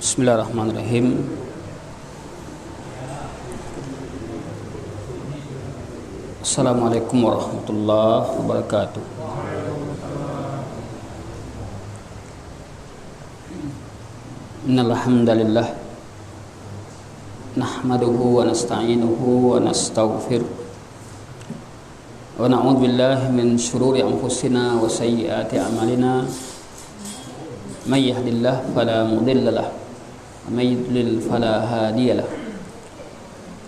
Bismillahirrahmanirrahim. Assalamualaikum warahmatullahi wabarakatuh. Innal hamdalillah nahmaduhu wa nasta'inuhu wa nastaghfiruh wa na'udzu billahi min shururi anfusina wa sayyiati a'malina. May yahdihillahu fala mudilla lahu wa may yudlil fala hadiya lahu.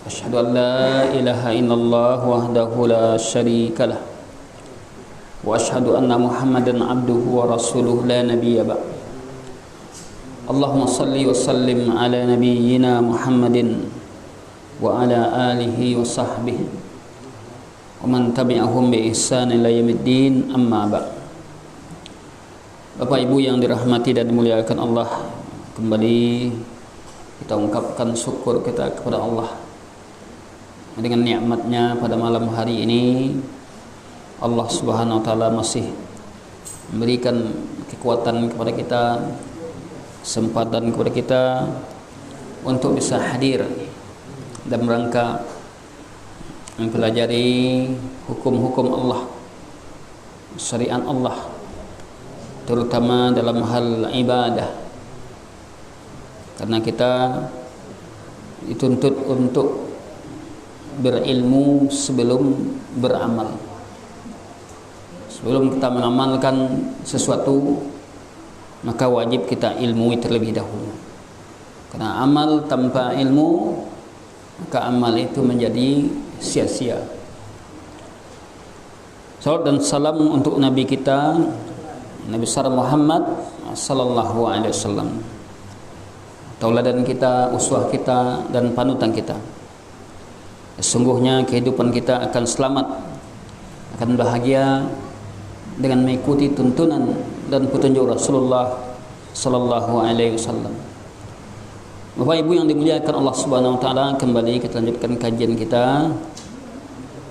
Asyhadu an la ilaha illallah wahdahu la syarika lah wa asyhadu anna Muhammadan abduhu wa rasuluhu la nabiyya ba'd. Allahumma salli wa sallim ala nabiyyina Muhammadin wa ala alihi wa sahbihi wa man tabi'ahum bi ihsan ila yaumiddin, amma ba'd. Bapak Ibu yang dirahmati dan dimuliakan Allah, kembali kita ungkapkan syukur kita kepada Allah dengan nikmatnya pada malam hari ini. Allah Subhanahu wa taala masih memberikan kekuatan kepada kita, kesempatan kepada kita untuk bisa hadir dan rangka mempelajari hukum-hukum Allah, syariat Allah, terutama dalam hal ibadah, karena kita dituntut untuk berilmu sebelum beramal. Sebelum kita mengamalkan sesuatu, maka wajib kita ilmui terlebih dahulu, karena amal tanpa ilmu, maka amal itu menjadi sia-sia. Salawat dan salam untuk Nabi kita, Nabi besar Muhammad sallallahu alaihi wasallam, tauladan kita, uswah kita dan panutan kita. Sesungguhnya kehidupan kita akan selamat, akan bahagia dengan mengikuti tuntunan dan petunjuk Rasulullah sallallahu alaihi wasallam. Bapak Ibu yang dimuliakan Allah Subhanahu wa taala, kembali kita lanjutkan kajian kita,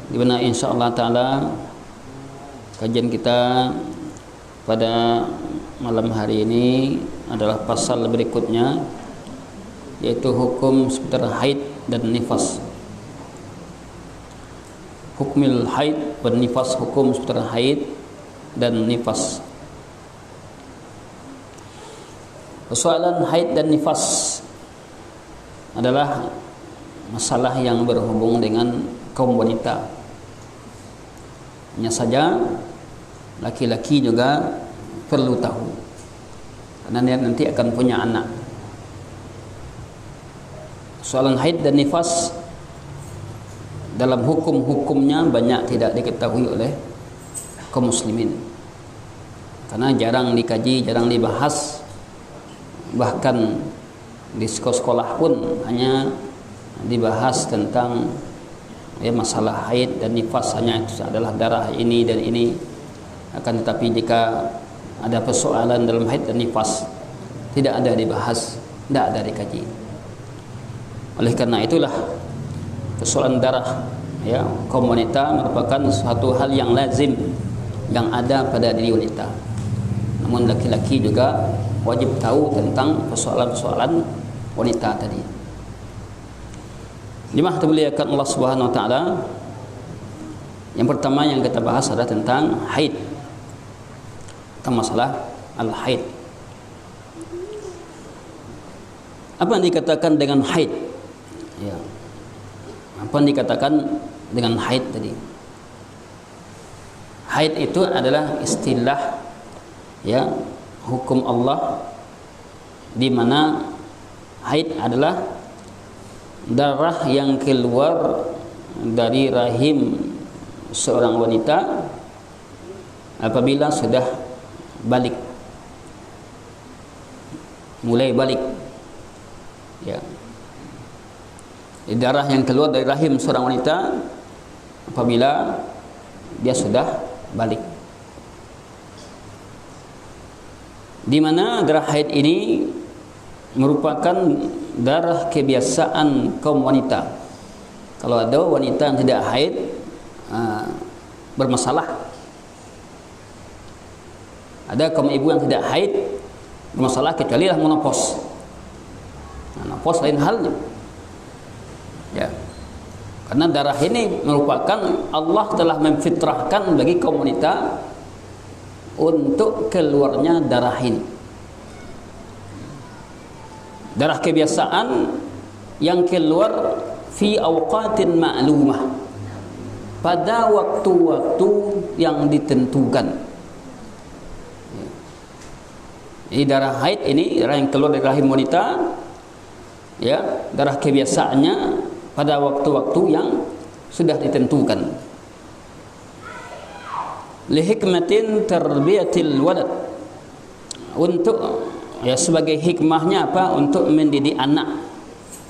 di mana insyaallah taala kajian kita pada malam hari ini adalah pasal berikutnya, yaitu hukum seputar haid dan nifas. Hukmil haid dan nifas, hukum seputar haid dan nifas. Persoalan haid dan nifas adalah masalah yang berhubung dengan kaum wanita. Hanya saja laki-laki juga perlu tahu, karena dia nanti akan punya anak. Soalan haid dan nifas dalam hukum-hukumnya banyak tidak diketahui oleh kaum muslimin, karena jarang dikaji, jarang dibahas. Bahkan di sekolah pun hanya dibahas tentang masalah haid dan nifas, hanya itu adalah darah ini dan ini. Akan tetapi jika ada persoalan dalam haid dan nifas, tidak ada dibahas, tidak ada dikaji. Oleh karena itulah persoalan darah kaum wanita merupakan suatu hal yang lazim, yang ada pada diri wanita. Namun laki-laki juga wajib tahu tentang persoalan-persoalan wanita tadi. Jemaah dimuliakan Allah Subhanahu wa taala, yang pertama yang kita bahas adalah tentang haid, tentang masalah al-haid. Apa yang dikatakan dengan haid? Apa yang dikatakan dengan haid tadi? Haid itu adalah istilah hukum Allah, di mana haid adalah darah yang keluar dari rahim seorang wanita apabila sudah balik, mulai balik. Darah yang keluar dari rahim seorang wanita apabila dia sudah balik, di mana darah haid ini merupakan darah kebiasaan kaum wanita. Kalau ada wanita yang tidak haid bermasalah, ada kaum ibu yang tidak haid bermasalah kecuali menopause. menopause lain halnya. Ya. Karena darah ini merupakan Allah telah memfitrahkan bagi kaum wanita untuk keluarnya darah ini. Darah kebiasaan yang keluar fi awqatin ma'lumah, pada waktu-waktu yang ditentukan. Ini darah haid ini, darah yang keluar dari rahim wanita, ya, darah kebiasaannya pada waktu-waktu yang sudah ditentukan. Li hikmatin tarbiyatil walad, untuk, ya, sebagai hikmahnya apa? Untuk mendidik anak.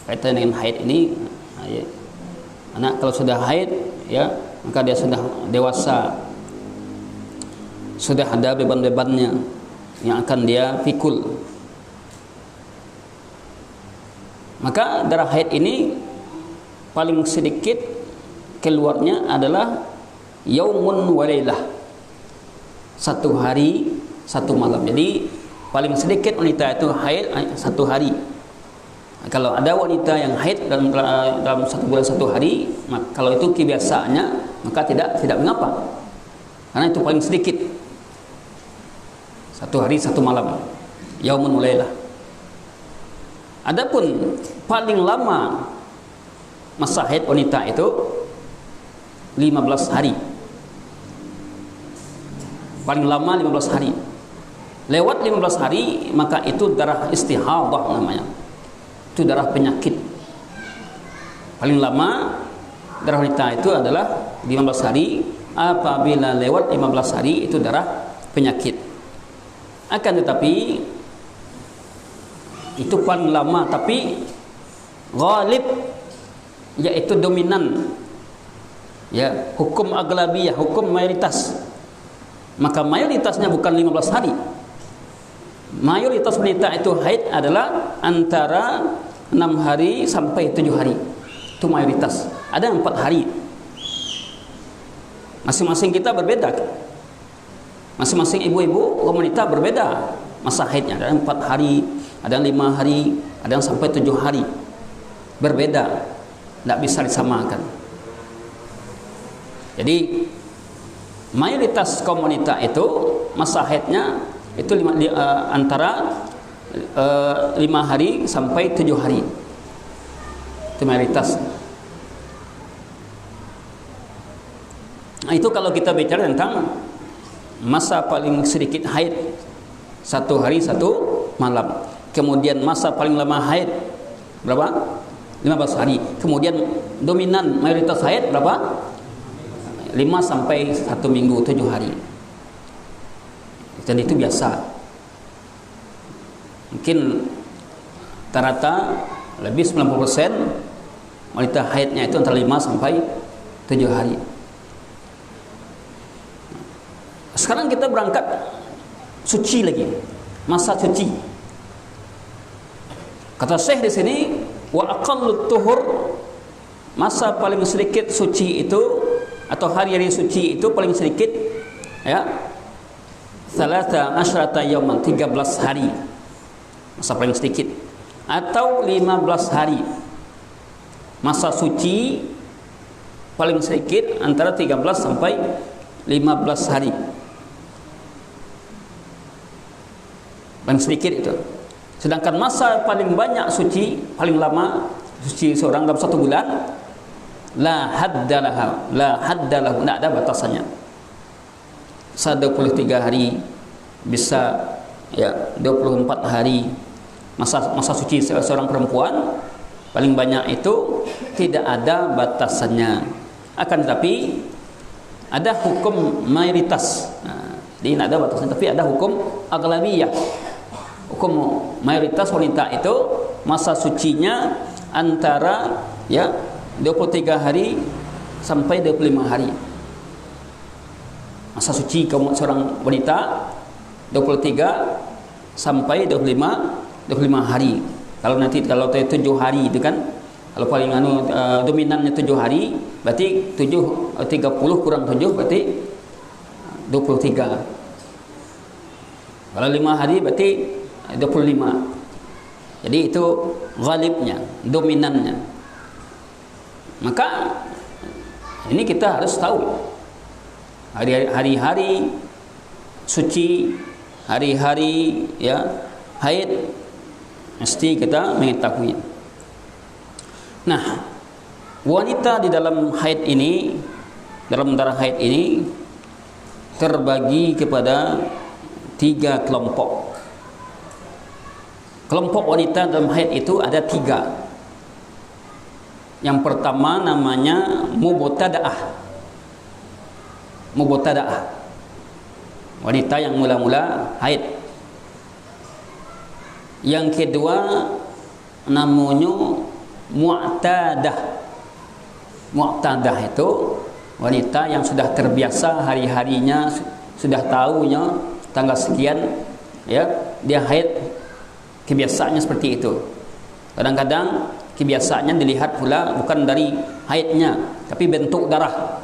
Kaitan dengan haid ini, ya, anak kalau sudah haid, ya, maka dia sudah dewasa, sudah ada beban-bebannya yang akan dia pikul. Maka darah haid ini paling sedikit keluarnya adalah yaumun walailah, 1 hari 1 malam. Jadi paling sedikit wanita itu haid 1 hari. Kalau ada wanita yang haid dalam 1 bulan 1 hari, kalau itu kebiasaannya, maka tidak mengapa, karena itu paling sedikit 1 hari 1 malam, yaumun walailah. Adapun paling lama masa haid wanita itu 15 hari. Paling lama 15 hari. Lewat 15 hari maka itu darah istihadah namanya. Itu darah penyakit. Paling lama darah wanita itu adalah 15 hari. Apabila lewat 15 hari itu darah penyakit. Akan tetapi itu paling lama, tapi ghalib, yaitu dominan, ya, hukum aglabiyah, hukum mayoritas. Maka mayoritasnya bukan 15 hari. Mayoritas wanita itu haid adalah antara 6 hari sampai 7 hari. Itu mayoritas. Ada 4 hari. Masing-masing kita berbeda. Masing-masing ibu-ibu wanita berbeda masa haidnya. Ada 4 hari, ada 5 hari, ada yang sampai 7 hari. Berbeda, tidak bisa disamakan. Jadi mayoritas kaum wanita itu masa haidnya itu antara 5 hari sampai 7 hari. Itu mayoritas. Nah, itu kalau kita bicara tentang masa paling sedikit haid 1 hari 1 malam. Kemudian masa paling lama haid berapa? 15 hari. Kemudian dominan mayoritas haid berapa? 5 sampai 1 minggu, 7 hari. Dan itu biasa. Mungkin rata-rata lebih 90% wanita haidnya itu antara 5 sampai 7 hari. Sekarang kita berangkat suci lagi. Masa suci. Kata Syekh di sini, wa aqallut tuhur, masa paling sedikit suci itu atau hari-hari suci itu paling sedikit, ya, 13 yauman, 13 hari. Masa paling sedikit. Atau 15 hari. Masa suci paling sedikit antara 13 sampai 15 hari. Paling sedikit itu. Sedangkan masa paling banyak suci, paling lama suci seorang dalam 1 bulan, la haddalah, tidak ada batasannya. Bisa 23 hari, bisa, ya, 24 hari. Masa suci seorang perempuan paling banyak itu tidak ada batasannya. Akan tetapi ada hukum mayoritas. Nah, jadi tidak ada batasannya, tapi ada hukum aghlabiyah. Hukum mayoritas wanita itu masa sucinya antara, ya, 23 hari sampai 25 hari. Masa suci seorang wanita 23 sampai 25 hari. Kalau nanti 7 hari itu kan, kalau paling dominannya 7 hari, berarti 30 kurang 7 berarti 23. Kalau 5 hari berarti 25. Jadi itu ghalibnya, dominannya. Maka ini kita harus tahu hari-hari suci, hari-hari ya haid, mesti kita mengetahui. Nah, wanita di dalam haid ini, dalam darah haid ini terbagi kepada 3 kelompok. Kelompok wanita dalam haid itu ada 3. Yang pertama namanya mubtada'ah. Mubtada'ah, wanita yang mula-mula haid. Yang kedua namanya mu'tadah. Mu'tadah itu wanita yang sudah terbiasa hari-harinya, sudah tahunya tanggal sekian ya dia haid, kebiasaannya seperti itu. Kadang-kadang kebiasaannya dilihat pula bukan dari haidnya tapi bentuk darah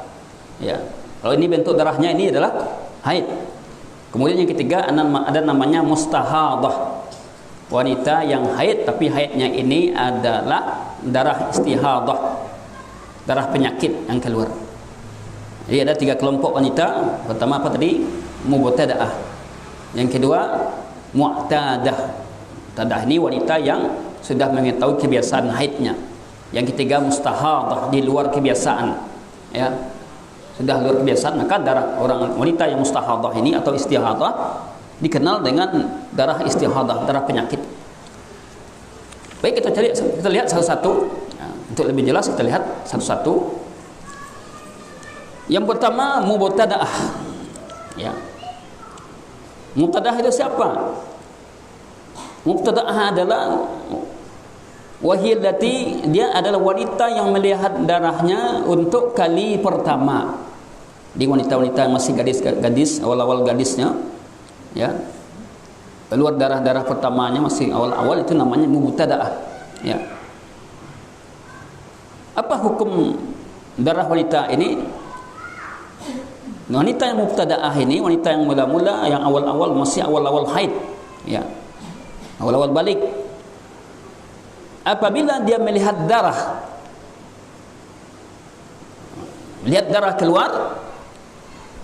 ya. Kalau ini bentuk darahnya ini adalah haid. Kemudian yang ketiga ada namanya mustahadah, wanita yang haid tapi haidnya ini adalah darah istihadah, darah penyakit yang keluar. Jadi ada 3 kelompok wanita. Pertama apa tadi? Mubtada'ah. Yang kedua mu'tadah. Mu'tadah ini wanita yang sudah mengetahui kebiasaan haidnya. Yang ketiga mustahadah, di luar kebiasaan ya, sudah luar kebiasaan. Maka darah orang wanita yang mustahadah ini atau istihadah dikenal dengan darah istihadah, darah penyakit. Baik, kita lihat satu-satu ya, untuk lebih jelas kita lihat satu-satu. Yang pertama mubtada'ah ya. Mubtada'ah itu siapa? Mubtada'ah adalah wahiyallati, dia adalah wanita yang melihat darahnya untuk kali pertama. Di wanita-wanita yang masih gadis, awal-awal gadisnya ya, keluar darah-darah pertamanya masih awal-awal, itu namanya mubtada'ah ya. Apa hukum darah wanita ini? Wanita yang mubtada'ah ini, wanita yang mula-mula, yang awal-awal masih awal-awal haid ya, awal-awal balik. Apabila dia melihat darah keluar,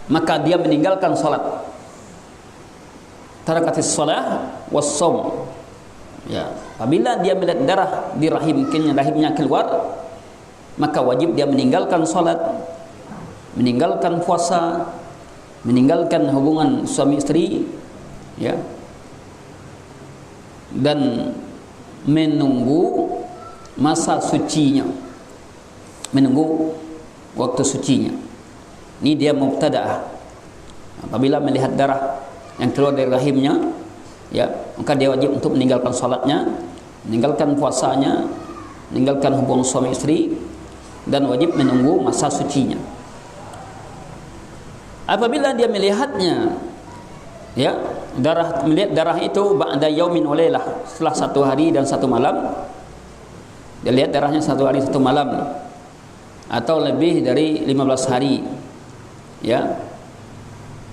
maka dia meninggalkan salat. Tarakatis shalah was-shaum ya. Apabila dia melihat darah di rahimnya keluar, maka wajib dia meninggalkan salat, meninggalkan puasa, meninggalkan hubungan suami istri ya, dan menunggu masa sucinya, menunggu waktu sucinya. Ini dia mubtada'ah. Apabila melihat darah yang keluar dari rahimnya ya, maka dia wajib untuk meninggalkan salatnya, meninggalkan puasanya, meninggalkan hubungan suami istri, dan wajib menunggu masa sucinya. Apabila dia melihatnya ya, melihat darah itu ba'da yaumin wa lailah, setelah 1 hari dan 1 malam, dia lihat darahnya 1 hari 1 malam atau lebih dari 15 hari ya,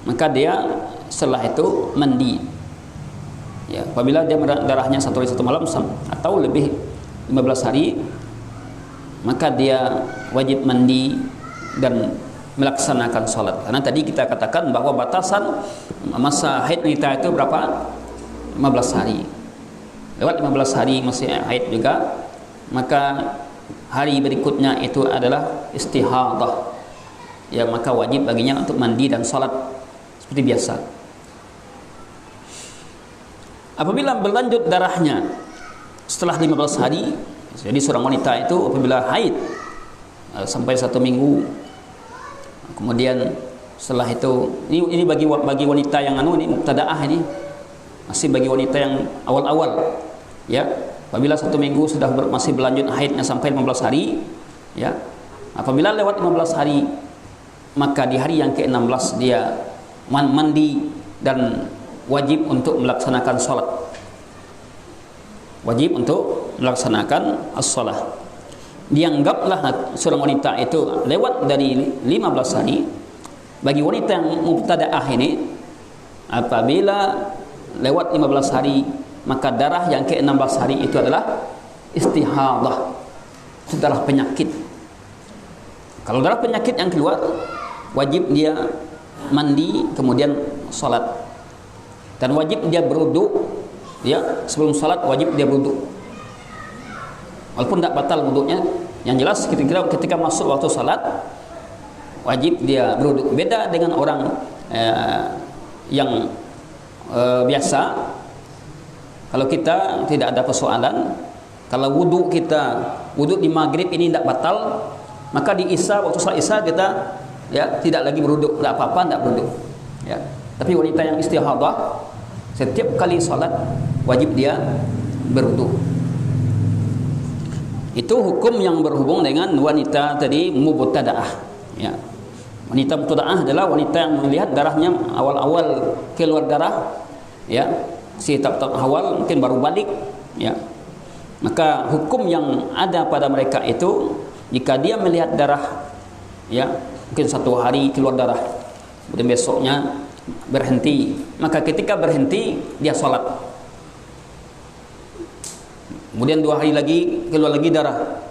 maka dia setelah itu mandi ya. Apabila dia darahnya 1 hari 1 malam atau lebih 15 hari, maka dia wajib mandi dan melaksanakan salat. Karena tadi kita katakan bahwa batasan masa haid wanita itu berapa? 15 hari. Lewat 15 hari masih haid juga, maka hari berikutnya itu adalah istihadah ya, maka wajib baginya untuk mandi dan salat seperti biasa. Apabila berlanjut darahnya setelah 15 hari, jadi seorang wanita itu apabila haid sampai 1 minggu, kemudian setelah itu, ini bagi wanita yang ini mubtada'ah, ini masih bagi wanita yang awal-awal ya. Apabila 1 minggu sudah masih berlanjut haidnya sampai 15 hari ya, apabila lewat 15 hari, maka di hari yang ke-16 dia mandi dan wajib untuk melaksanakan salat, wajib untuk melaksanakan as-salah. Dianggaplah seorang wanita itu lewat dari 15 hari. Bagi wanita yang mubtada'ah ini, apabila lewat 15 hari maka darah yang ke-16 hari itu adalah istihadah, itu darah penyakit. Kalau darah penyakit yang keluar, wajib dia mandi kemudian salat, dan wajib dia berwudu, ya, sebelum salat wajib dia berwudu, walaupun tidak batal wudunya. Yang jelas ketika masuk waktu salat wajib dia berwudu. Beda dengan orang yang biasa. Kalau kita tidak ada persoalan, kalau wudu di maghrib ini tidak batal, maka di isya, waktu salat isya kita tidak lagi berwudu, tidak apa-apa, tidak berwudu. Ya. Tapi wanita yang istihadah, setiap kali salat wajib dia berwudu. Itu hukum yang berhubung dengan wanita tadi mubtada'ah. Ya. Wanita mubtada'ah adalah wanita yang melihat darahnya awal-awal keluar darah, ya, si tahap awal mungkin baru balik, ya. Maka hukum yang ada pada mereka itu, jika dia melihat darah, ya, mungkin 1 hari keluar darah, kemudian besoknya berhenti, maka ketika berhenti dia sholat, kemudian 2 hari lagi keluar lagi darah,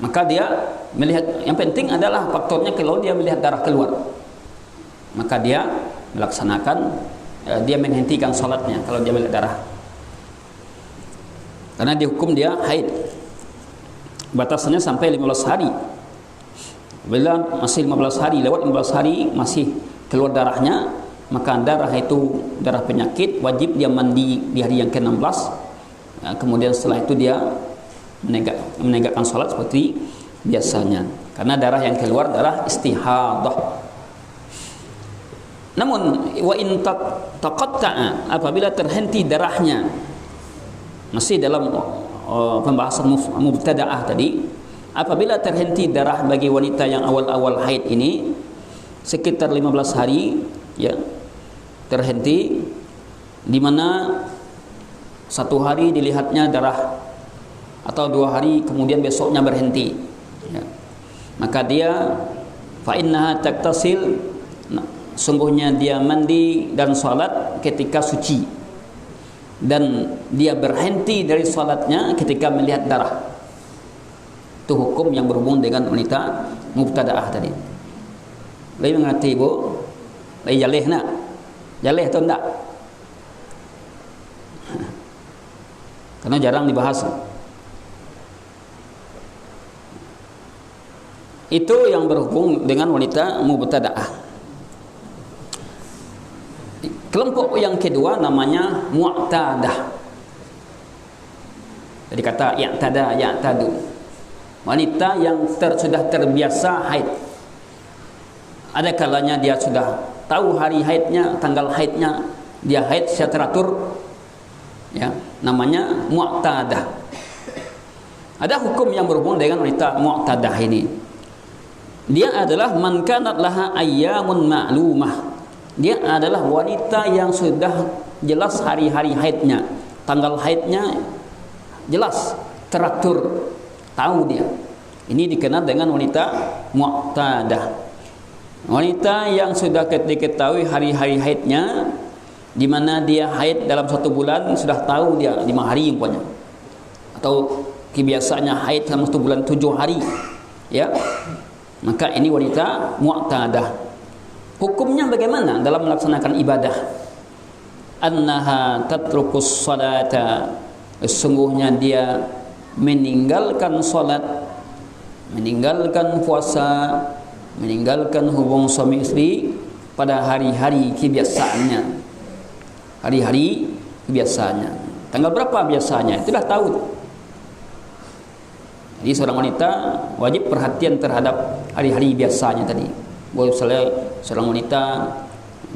maka dia melihat, yang penting adalah faktornya kalau dia melihat darah keluar, maka dia melaksanakan, dia menghentikan sholatnya kalau dia melihat darah, karena dihukum dia haid. Batasnya sampai 15 hari. Bila masih 15 hari, lewat 15 hari masih keluar darahnya, maka darah itu darah penyakit, wajib dia mandi di hari yang ke-16. Kemudian setelah itu dia menegakkan salat seperti biasanya, karena darah yang keluar darah istihadah. Namun wa in taqatta'a, apabila terhenti darahnya, masih dalam pembahasan mubtada'ah tadi, apabila terhenti darah bagi wanita yang awal-awal haid ini sekitar 15 hari, ya, terhenti, di mana 1 hari dilihatnya darah atau 2 hari kemudian besoknya berhenti, ya, maka dia fa innaha taktasil, sungguhnya dia mandi dan salat ketika suci, dan dia berhenti dari salatnya ketika melihat darah. Itu hukum yang berhubung dengan wanita mubtada'ah tadi. Lagi mengerti, Bu? Lagi jalih nak? Jalih atau enggak? Karena jarang dibahas. Itu yang berhubung dengan wanita mubtada'ah. Kelompok yang kedua namanya mu'tadah. Jadi kata ya'tada, ya'tadu, wanita yang sudah terbiasa haid. Ada kalanya dia sudah tahu hari haidnya, tanggal haidnya, dia haid secara teratur, ya, namanya mu'tadah. Ada hukum yang berhubung dengan wanita mu'tadah ini. Dia adalah man kanat laha ayyamun ma'lumah. Dia adalah wanita yang sudah jelas hari-hari haidnya, tanggal haidnya jelas, teratur, tahu dia. Ini dikenal dengan wanita mu'tadah. Wanita yang sudah diketahui hari-hari haidnya, di mana dia haid dalam 1 bulan, sudah tahu dia 5 hari umpamanya, atau kebiasaannya haid dalam 1 bulan 7 hari, ya, maka ini wanita mu'tadah. Hukumnya bagaimana dalam melaksanakan ibadah? Annaha tatrukus salata, sesungguhnya dia meninggalkan salat, meninggalkan puasa, meninggalkan hubungan suami istri pada hari-hari kebiasaannya. Hari-hari kebiasaannya. Tanggal berapa biasanya? Itu dah tahu. Jadi seorang wanita wajib perhatian terhadap hari-hari biasanya tadi. Boleh misalnya seorang wanita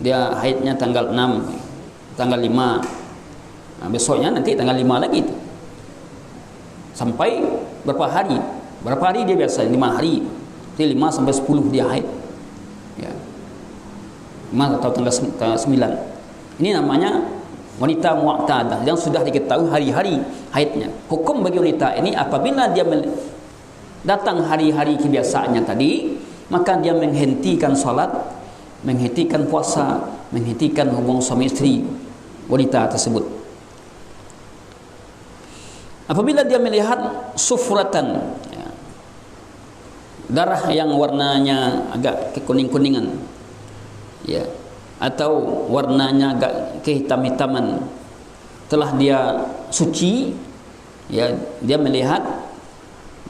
dia haidnya tanggal 6, tanggal 5, nah, besoknya nanti tanggal 5 lagi itu. Sampai berapa hari? Berapa hari dia biasa? 5 hari. Jadi 5 sampai 10 dia haid, ya, 5 atau tanggal 9. Ini namanya wanita mu'tadah yang sudah diketahui hari-hari haidnya. Hukum bagi wanita ini apabila dia datang hari-hari kebiasaannya tadi, maka dia menghentikan salat, menghentikan puasa, menghentikan hubungan suami istri wanita tersebut. Apabila dia melihat sufratan, ya, darah yang warnanya agak kekuning-kuningan, ya, atau warnanya agak kehitam-hitaman, telah dia suci, ya, dia melihat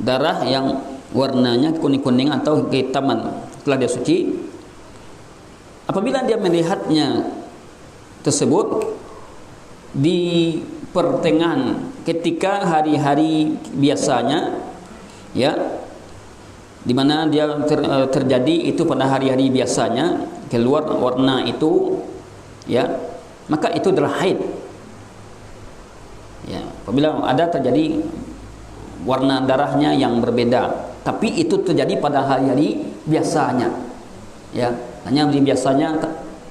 darah yang warnanya kuning-kuning atau kehitaman, telah dia suci. Apabila dia melihatnya tersebut di pertengahan ketika hari-hari biasanya, ya, di mana dia terjadi itu pada hari-hari biasanya, keluar warna itu, ya, maka itu adalah haid. Ya, apabila ada terjadi warna darahnya yang berbeda, tapi itu terjadi pada hari-hari biasanya, ya, hanya di biasanya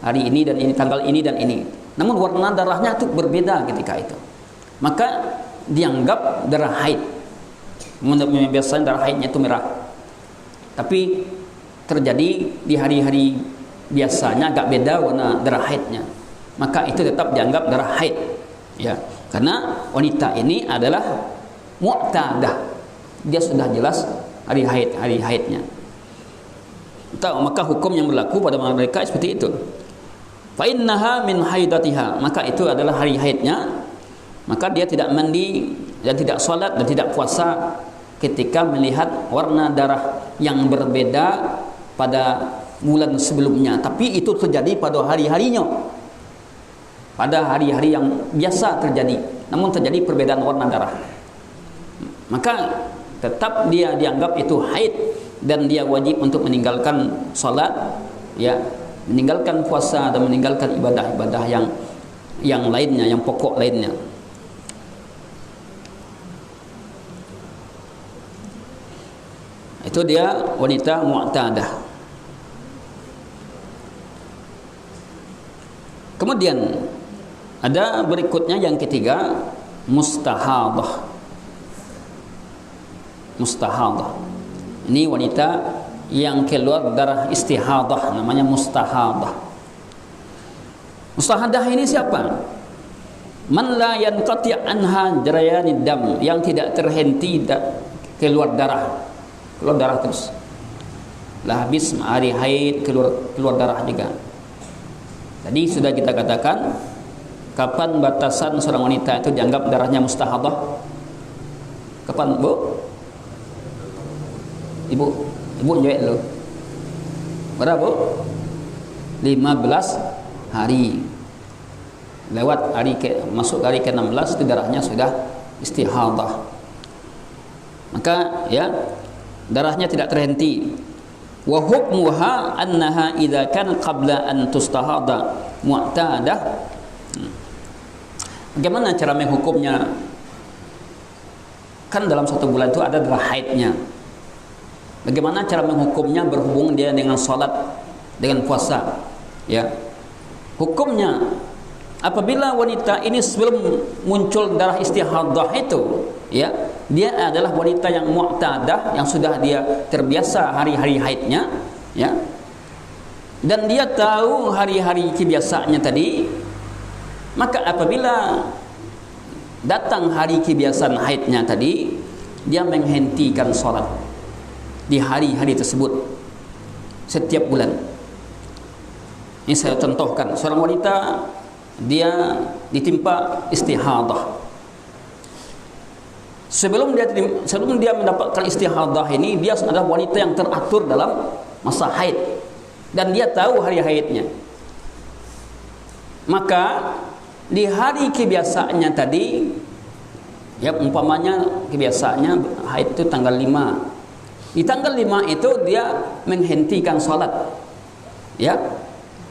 hari ini dan ini, tanggal ini dan ini, namun warna darahnya itu berbeda ketika itu, maka dianggap darah haid. Biasanya darah haidnya itu merah, tapi terjadi di hari-hari biasanya agak beda warna darah haidnya, maka itu tetap dianggap darah haid, ya, karena wanita ini adalah mu'tadah, dia sudah jelas hari haidnya. Maka hukum yang berlaku pada mereka seperti itu. Fa innaha min haidatiha, maka itu adalah hari haidnya, maka dia tidak mandi dan tidak salat dan tidak puasa ketika melihat warna darah yang berbeda pada bulan sebelumnya, tapi itu terjadi pada hari-harinya, pada hari-hari yang biasa terjadi, namun terjadi perbedaan warna darah, maka tetap dia dianggap itu haid dan dia wajib untuk meninggalkan salat, ya, meninggalkan puasa dan meninggalkan ibadah-ibadah yang lainnya, yang pokok lainnya. Itu dia wanita mu'tadah. Kemudian ada berikutnya yang ketiga, mustahadah. Mustahadah. Ini wanita yang keluar darah istihadah, namanya mustahadah. Mustahadah ini siapa? Man la yanqati anha jarayanid dam, yang tidak terhenti keluar darah. Keluar darah terus. Lah habis hari haid keluar darah juga. Tadi sudah kita katakan kapan batasan seorang wanita itu dianggap darahnya mustahadah? Kapan, Bu? Ibu jawab dulu. Berapa? 15 hari. Lewat hari masuk hari ke-16 itu darahnya sudah istihadah. Maka, ya, darahnya tidak terhenti. Wa hukmuha annaha idza kana qabla an tustahada mu'tadah. Bagaimana cara menghukumnya? Kan dalam satu bulan itu ada darah haidnya. Bagaimana cara menghukumnya berhubung dia dengan salat, dengan puasa, ya? Hukumnya apabila wanita ini sebelum muncul darah istihadah itu, ya, dia adalah wanita yang mu'tadah, yang sudah dia terbiasa hari-hari haidnya, ya, dan dia tahu hari-hari kebiasaannya tadi, maka apabila datang hari kebiasaan haidnya tadi, dia menghentikan salat di hari-hari tersebut setiap bulan. Ini saya contohkan, seorang wanita dia ditimpa istihadah. Sebelum dia mendapatkan istihadah ini, dia adalah wanita yang teratur dalam masa haid dan dia tahu hari haidnya. Maka di hari kebiasaannya tadi, ya, umpamanya kebiasaannya haid itu tanggal 5. Di tanggal 5 itu dia menghentikan salat, ya,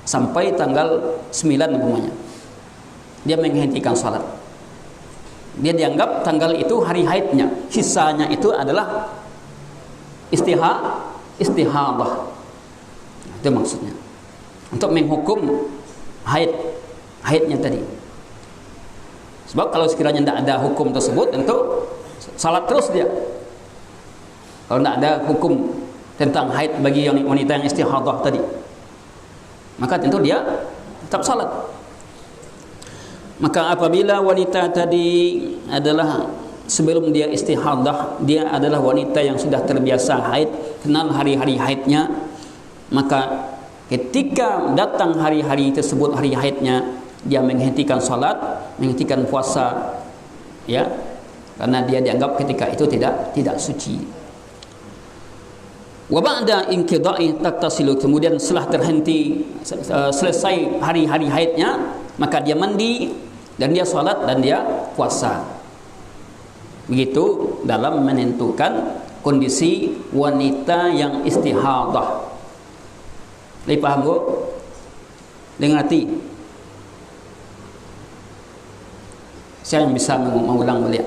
sampai tanggal 9 umpamanya. Dia menghentikan salat. Dia dianggap tanggal itu hari haidnya. Sisanya itu adalah istihadah. Itu maksudnya. Untuk menghukum haidnya tadi. Sebab kalau sekiranya tidak ada hukum tersebut, tentu salat terus dia. Kalau tidak ada hukum tentang haid bagi wanita yang istihadah tadi, maka tentu dia tetap salat. Maka apabila wanita tadi adalah sebelum dia istihadah dia adalah wanita yang sudah terbiasa haid, kenal hari-hari haidnya, maka ketika datang hari-hari tersebut, hari haidnya, dia menghentikan salat, menghentikan puasa, ya, karena dia dianggap ketika itu tidak suci. Wa ba'da inqida'i taktasilu, kemudian setelah terhenti selesai hari-hari haidnya, maka dia mandi dan dia salat dan dia puasa. Begitu dalam menentukan kondisi wanita yang istihadah. Boleh paham bu? Dengan hati. Saya yang bisa mengulang beliau.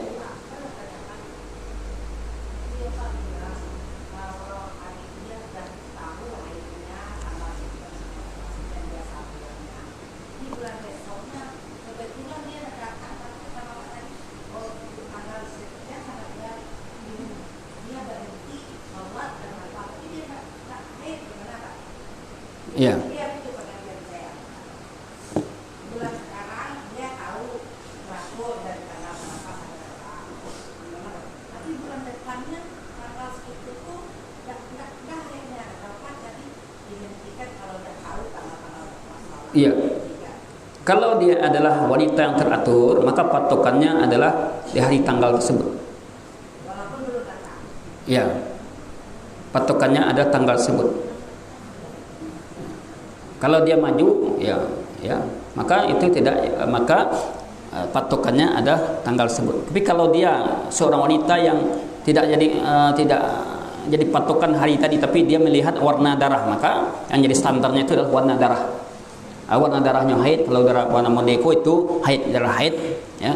Ya. Iya. Kalau dia adalah wanita yang teratur, maka patokannya adalah di hari tanggal tersebut. Ya. Patokannya ada tanggal tersebut. Kalau dia maju, ya, maka itu tidak, maka patokannya ada tanggal tersebut. Tapi kalau dia seorang wanita yang tidak jadi patokan hari tadi, tapi dia melihat warna darah, maka yang jadi standarnya itu adalah warna darah. Warna darahnya haid. Kalau darah warna modeko itu haid, darah haid, ya.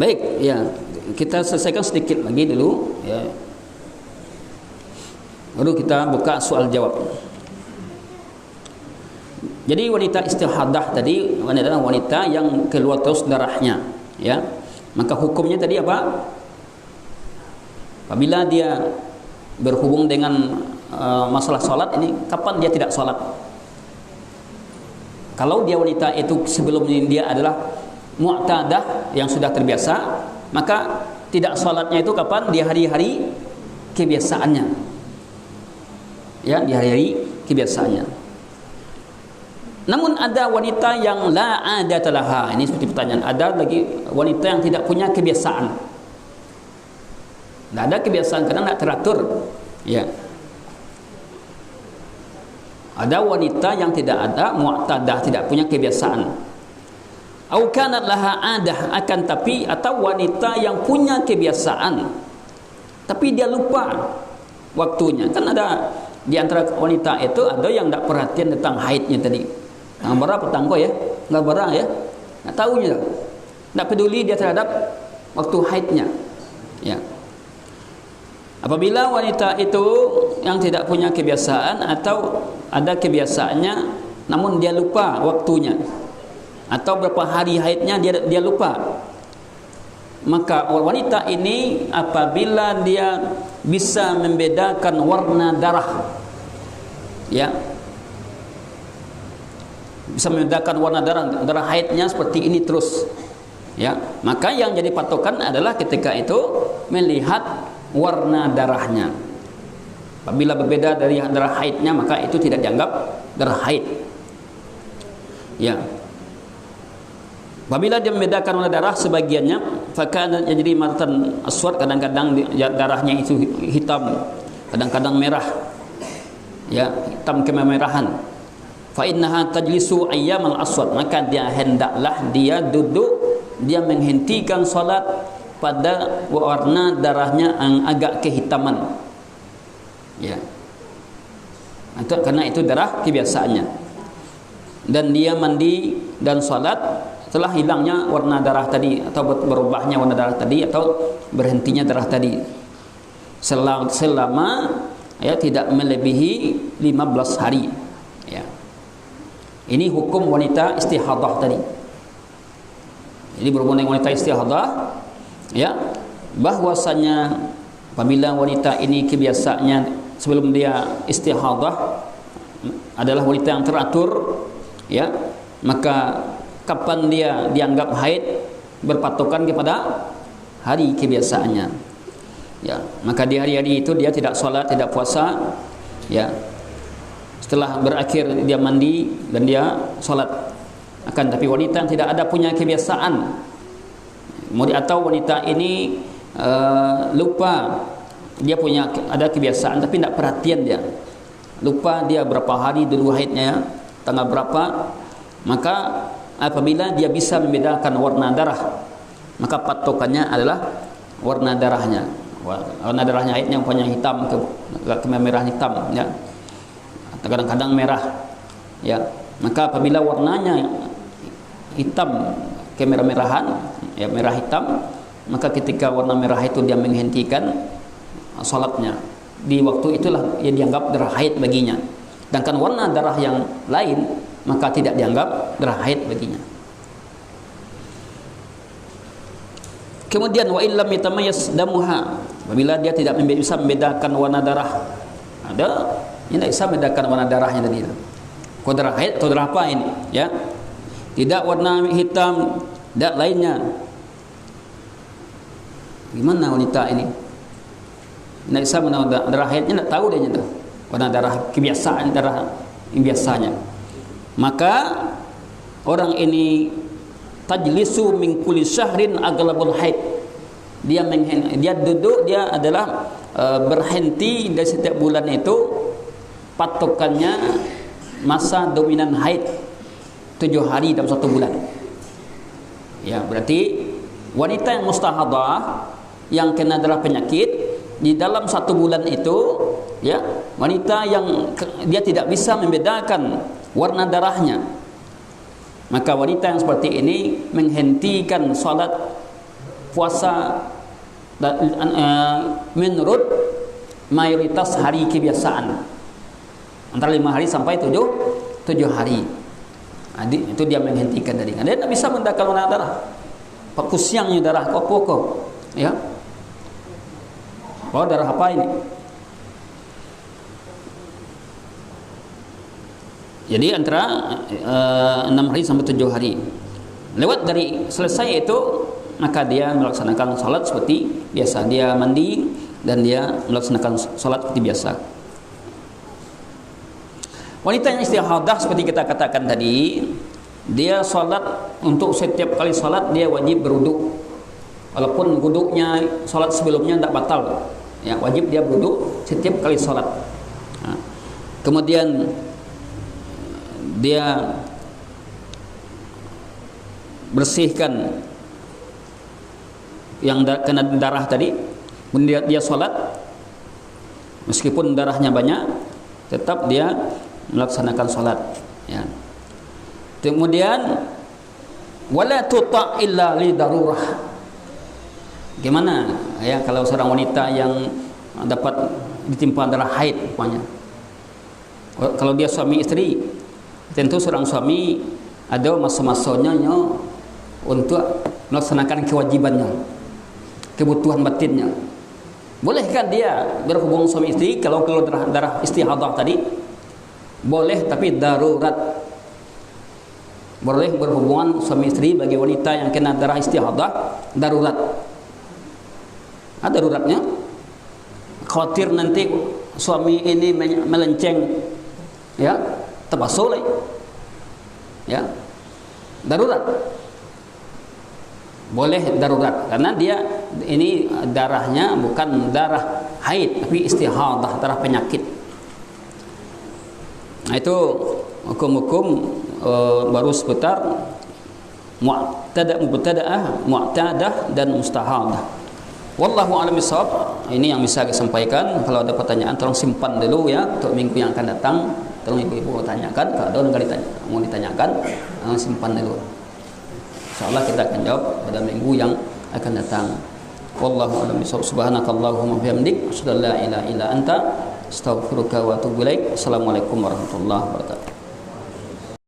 Baik, ya, kita selesaikan sedikit lagi dulu, ya. Lalu kita buka soal jawab. Jadi wanita istihadah tadi adalah wanita yang keluar terus darahnya, ya. Maka hukumnya tadi apa? Apabila dia berhubung dengan masalah salat ini, kapan dia tidak salat? Kalau dia wanita itu sebelum ini dia adalah mu'tadah yang sudah terbiasa, maka tidak salatnya itu kapan? Di hari-hari kebiasaannya. Ya, di hari-hari kebiasaannya. Namun ada wanita yang la adata laha. Ini seperti pertanyaan, ada lagi wanita yang tidak punya kebiasaan. Tidak ada kebiasaan karena tidak teratur. Ya. Ada wanita yang tidak ada mu'tadah, tidak punya kebiasaan. Au kanat laha adah, akan tapi, atau wanita yang punya kebiasaan tapi dia lupa waktunya. Kan ada di antara wanita itu ada yang tidak perhatian tentang haidnya tadi. Nggak berapa tangko ya, nggak berapa ya, nggak tahunya, nggak peduli dia terhadap waktu haidnya. Ya. Apabila wanita itu yang tidak punya kebiasaan atau ada kebiasaannya, namun dia lupa waktunya, atau berapa hari haidnya dia lupa, maka wanita ini apabila dia bisa membedakan warna darah, ya, bisa membedakan warna darah haidnya seperti ini terus, ya, maka yang jadi patokan adalah ketika itu melihat warna darahnya. Apabila berbeda dari darah haidnya, maka itu tidak dianggap darah haid, ya. Apabila dia membedakan warna darah sebagiannya, fakana jadi martan aswad, kadang-kadang darahnya itu hitam, kadang-kadang merah, ya, hitam kemerahan. Fa innaha tajlisu ayyamal aswad, maka dia hendaklah dia duduk, dia menghentikan salat pada warna darahnya yang agak kehitaman, ya. Itu karena itu darah kebiasaannya, dan dia mandi dan salat setelah hilangnya warna darah tadi, atau berubahnya warna darah tadi, atau berhentinya darah tadi, selama ya tidak melebihi 15 hari, ya. Ini hukum wanita istihadah tadi. Jadi berhubung dengan wanita istihadah, ya, bahwasanya apabila wanita ini kebiasaannya sebelum dia istihadah adalah wanita yang teratur, ya, maka kapan dia dianggap haid, berpatokan kepada hari kebiasaannya. Ya, maka di hari-hari itu dia tidak solat, tidak puasa. Ya, setelah berakhir dia mandi dan dia solat. Akan tapi wanita yang tidak ada punya kebiasaan, atau wanita ini lupa, dia punya ada kebiasaan tapi tidak perhatian, dia lupa dia berapa hari dulu haidnya, tanggal berapa, maka apabila dia bisa membedakan warna darah, maka patokannya adalah warna darahnya. Warna darahnya haidnya punya hitam ke merah hitam, ya, kadang-kadang merah, ya, maka apabila warnanya hitam kemerah-merahan, ya, merah hitam, maka ketika warna merah itu dia menghentikan salatnya. Di waktu itulah ia dianggap darah haid baginya. Sedangkan warna darah yang lain maka tidak dianggap darah haid baginya. Kemudian wa illam yatamayyiz damuha, apabila dia tidak bisa membedakan warna darah, ada yang tidak bisa membedakan warna darahnya tadi, kau darah haid atau darah apa ini, ya, tidak warna hitam, tidak lainnya. Gimana wanita ini? Tidak bisa menahu darah haidnya, tidak tahu dia itu warna darah kebiasaan, darah yang biasanya. Maka orang ini tajlisu min kulli syahrin aghlabul haid. Dia duduk, dia adalah berhenti dari setiap bulan itu, patokannya masa dominan haid 7 hari dalam 1 bulan. Ya, berarti wanita yang mustahadah yang kena darah penyakit di dalam 1 bulan itu, ya, wanita yang dia tidak bisa membedakan warna darahnya, maka wanita yang seperti ini menghentikan salat, puasa menurut mayoritas hari kebiasaan, antara 5 hari sampai 7 hari. Itu dia menghentikan dari. Dia tidak bisa membedakan warna darah. Pakusiangnya darah kopoko, ya. Oh, darah apa ini? Jadi antara 6 hari sampai 7 hari. Lewat dari selesai itu, maka dia melaksanakan salat seperti biasa. Dia mandi dan dia melaksanakan salat seperti biasa. Wanita yang istihadah seperti kita katakan tadi, dia salat, untuk setiap kali salat dia wajib berwuduk. Walaupun wuduknya salat sebelumnya tidak batal, ya, wajib dia berwuduk setiap kali salat. Kemudian dia bersihkan yang kena darah tadi, kemudian dia sholat, meskipun darahnya banyak, tetap dia melaksanakan sholat, ya. Kemudian wala tuta illa li darurah. Gimana, ya, kalau seorang wanita yang dapat ditimpa darah haid, pokoknya, kalau dia suami istri, tentu seorang suami ada masa-masanya untuk melaksanakan kewajibannya, kebutuhan batinnya. Bolehkah dia berhubung suami istri kalau keluar darah istihadah tadi? Boleh, tapi darurat. Boleh berhubungan suami istri bagi wanita yang kena darah istihadah darurat. Ada daruratnya. Khawatir nanti suami ini melenceng, ya, terbasuh lagi, ya, darurat. Boleh darurat karena dia ini darahnya bukan darah haid tapi istihadah, darah penyakit. Nah, itu hukum-hukum baru seputar mubtada'ah, mu'tadah dan mustahadah. Wallahu a'lam bishawab. Ini yang bisa saya sampaikan. Kalau ada pertanyaan tolong simpan dulu, ya, untuk minggu yang akan datang. Tolong ibu-ibu tanyakan. Kalau ada mau ditanyakan, simpan dulu. InsyaAllah kita akan jawab pada minggu yang akan datang. Wallahu a'lam bishawab. Subhanakallahumma bihamdik, asyhadu an la ilaha illa anta, astaghfiruka wa atubu ilaik. Assalamualaikum warahmatullahi wabarakatuh.